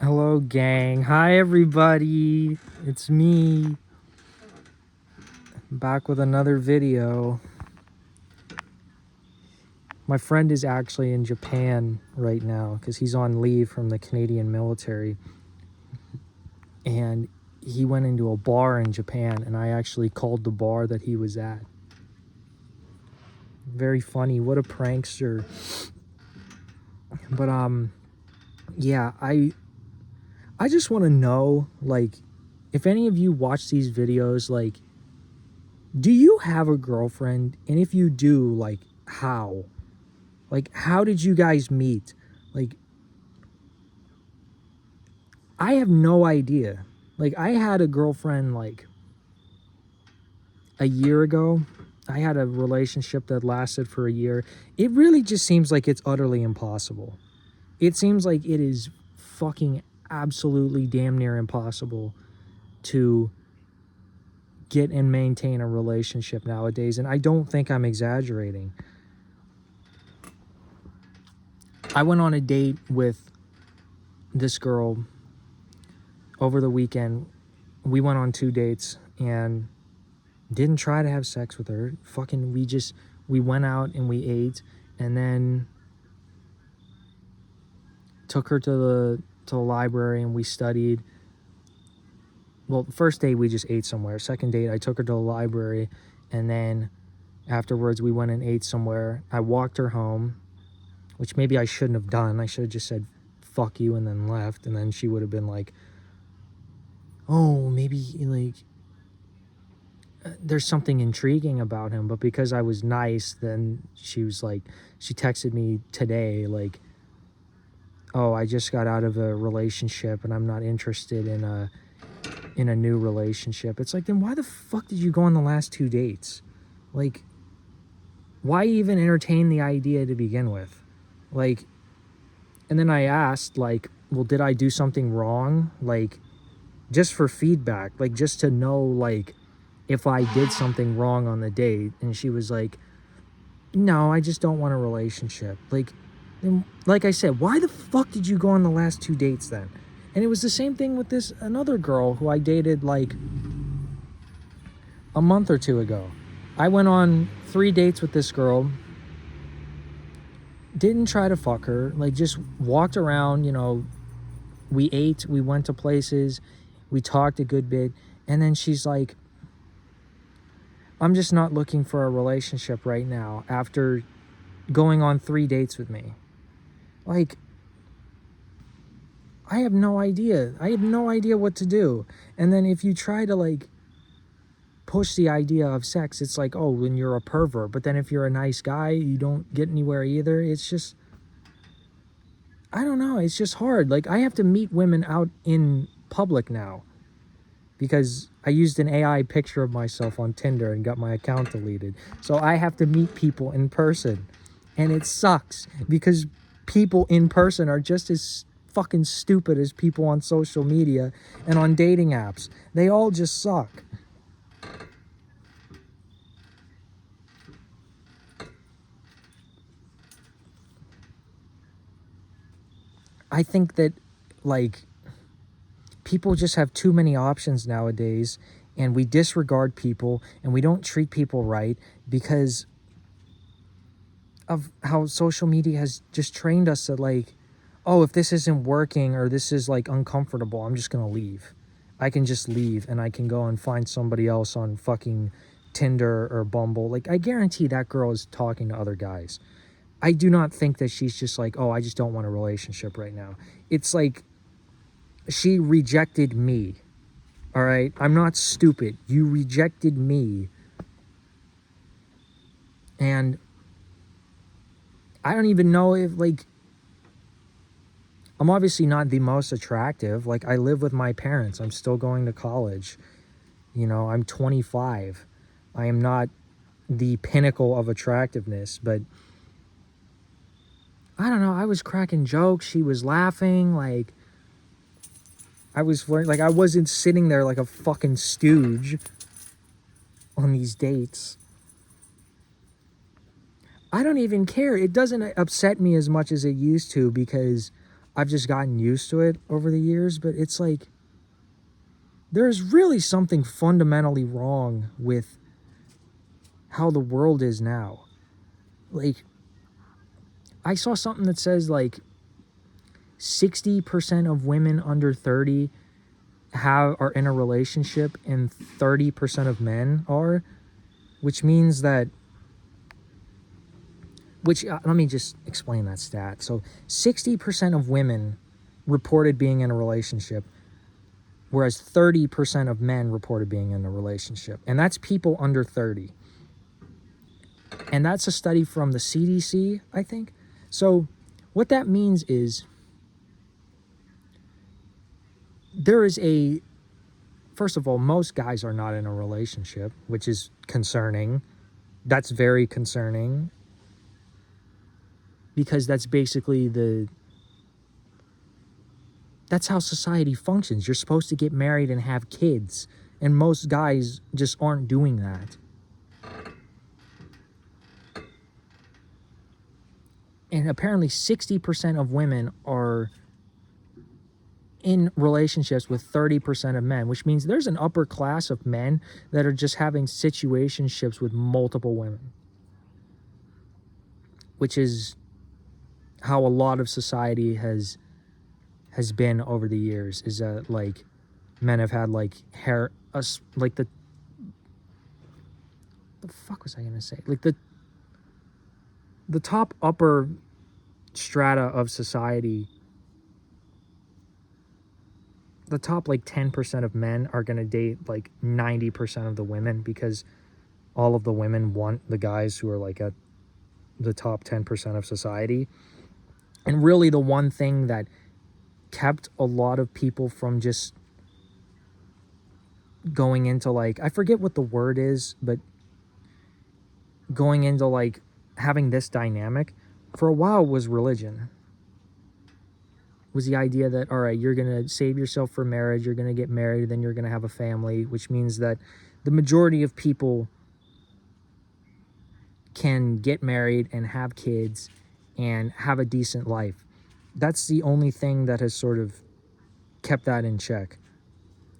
Hello, gang. Hi, everybody. It's me. Back with another video. My friend is actually in Japan right now because he's on leave from the Canadian military. And he went into a bar in Japan, and I actually called the bar that he was at. Very funny. What a prankster. But, yeah, I just want to know, like, if any of you watch these videos, like, do you have a girlfriend? And if you do, like, how? Like, how did you guys meet? Like, I have no idea. Like, I had a girlfriend, like, a year ago. I had a relationship that lasted for a year. It really just seems like it's utterly impossible. It seems like it is fucking absolutely damn near impossible to get and maintain a relationship nowadays. And I don't think I'm exaggerating. I went on a date with this girl over the weekend. We went on 2 dates and didn't try to have sex with her. Fucking, we went out and we ate, and then took her to the library and we studied. Well, first date we just ate somewhere. Second date I took her to the library, and then afterwards we went and ate somewhere. I walked her home, which maybe I shouldn't have done. I should have just said fuck you and then left, and then she would have been like, oh, maybe like there's something intriguing about him. But because I was nice, then she was like, she texted me today like, oh, I just got out of a relationship and I'm not interested in a new relationship. It's like, then why the fuck did you go on the last 2 dates? Like, why even entertain the idea to begin with? Like, and then I asked, like, well, did I do something wrong? Like, just for feedback, like, just to know, like, if I did something wrong on the date. And she was like, no, I just don't want a relationship. Like, and like I said, why the fuck did you go on the last 2 dates then? And it was the same thing with this another girl who I dated like a month or 2 ago. I went on 3 dates with this girl. Didn't try to fuck her. Like, just walked around, you know, we ate, we went to places, we talked a good bit. And then she's like, I'm just not looking for a relationship right now after going on 3 dates with me. Like, I have no idea. I have no idea what to do. And then if you try to, like, push the idea of sex, it's like, oh, then you're a pervert. But then if you're a nice guy, you don't get anywhere either. It's just, I don't know. It's just hard. Like, I have to meet women out in public now because I used an AI picture of myself on Tinder and got my account deleted. So I have to meet people in person. And it sucks because people in person are just as fucking stupid as people on social media and on dating apps. They all just suck. I think that, like, people just have too many options nowadays, and we disregard people and we don't treat people right because of how social media has just trained us that, like, oh, if this isn't working or this is like uncomfortable, I'm just gonna leave. I can just leave and I can go and find somebody else on fucking Tinder or Bumble. Like, I guarantee that girl is talking to other guys. I do not think that she's just like, oh, I just don't want a relationship right now. It's like she rejected me. All right? I'm not stupid. You rejected me. And I don't even know if, like, I'm obviously not the most attractive. Like, I live with my parents. I'm still going to college. You know, I'm 25. I am not the pinnacle of attractiveness, but I don't know. I was cracking jokes. She was laughing. Like, I was flirting. Like, I wasn't sitting there like a fucking stooge on these dates. I don't even care. It doesn't upset me as much as it used to because I've just gotten used to it over the years, but it's like there's really something fundamentally wrong with how the world is now. Like, I saw something that says like 60% of women under 30 are in a relationship and 30% of men are, which means that let me just explain that stat. So 60% of women reported being in a relationship, whereas 30% of men reported being in a relationship. And that's people under 30. And that's a study from the CDC, I think. So what that means is first of all, most guys are not in a relationship, which is concerning. That's very concerning, because that's basically that's how society functions. You're supposed to get married and have kids, and most guys just aren't doing that. And apparently 60% of women are in relationships with 30% of men, which means there's an upper class of men that are just having situationships with multiple women, which is how a lot of society has been over the years, is that like men have had like like the fuck was I gonna say? Like the top upper strata of society, the top like 10% of men are gonna date like 90% of the women, because all of the women want the guys who are like at the top 10% of society. And really the one thing that kept a lot of people from just going into like, I forget what the word is, but going into like having this dynamic for a while was religion. Was the idea that, all right, you're going to save yourself for marriage, you're going to get married, then you're going to have a family, which means that the majority of people can get married and have kids and have a decent life. That's the only thing that has sort of kept that in check,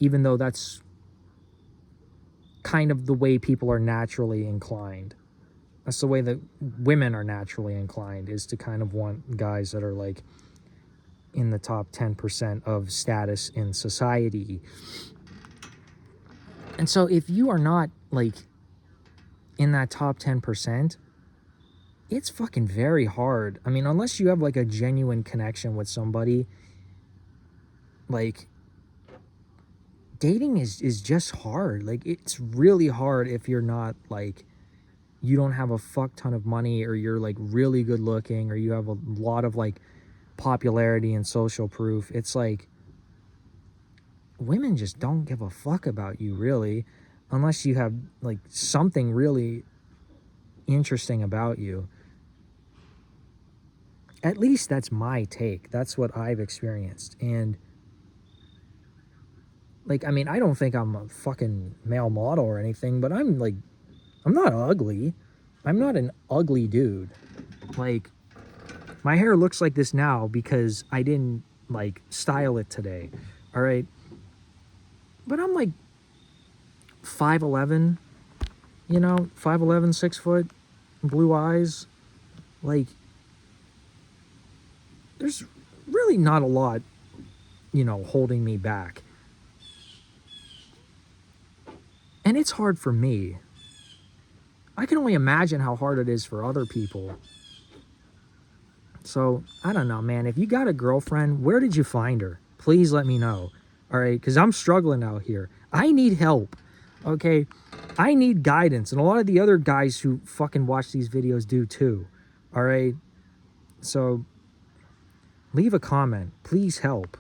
even though that's kind of the way people are naturally inclined. That's the way that women are naturally inclined, is to kind of want guys that are like in the top 10% of status in society. And so if you are not like in that top 10%, it's fucking very hard. I mean, unless you have like a genuine connection with somebody, like dating is just hard. Like, it's really hard if you're not like, you don't have a fuck ton of money, or you're like really good looking, or you have a lot of like popularity and social proof. It's like women just don't give a fuck about you, really, unless you have like something really interesting about you. At least that's my take. That's what I've experienced. And like, I mean, I don't think I'm a fucking male model or anything, but I'm not ugly. I'm not an ugly dude. Like, my hair looks like this now because I didn't like style it today. All right. But I'm like 5'11", 5'11", 6 foot, blue eyes. Like, there's really not a lot, holding me back. And it's hard for me. I can only imagine how hard it is for other people. So, I don't know, man. If you got a girlfriend, where did you find her? Please let me know. All right? Because I'm struggling out here. I need help. Okay? I need guidance. And a lot of the other guys who fucking watch these videos do too. All right? So, leave a comment. Please help.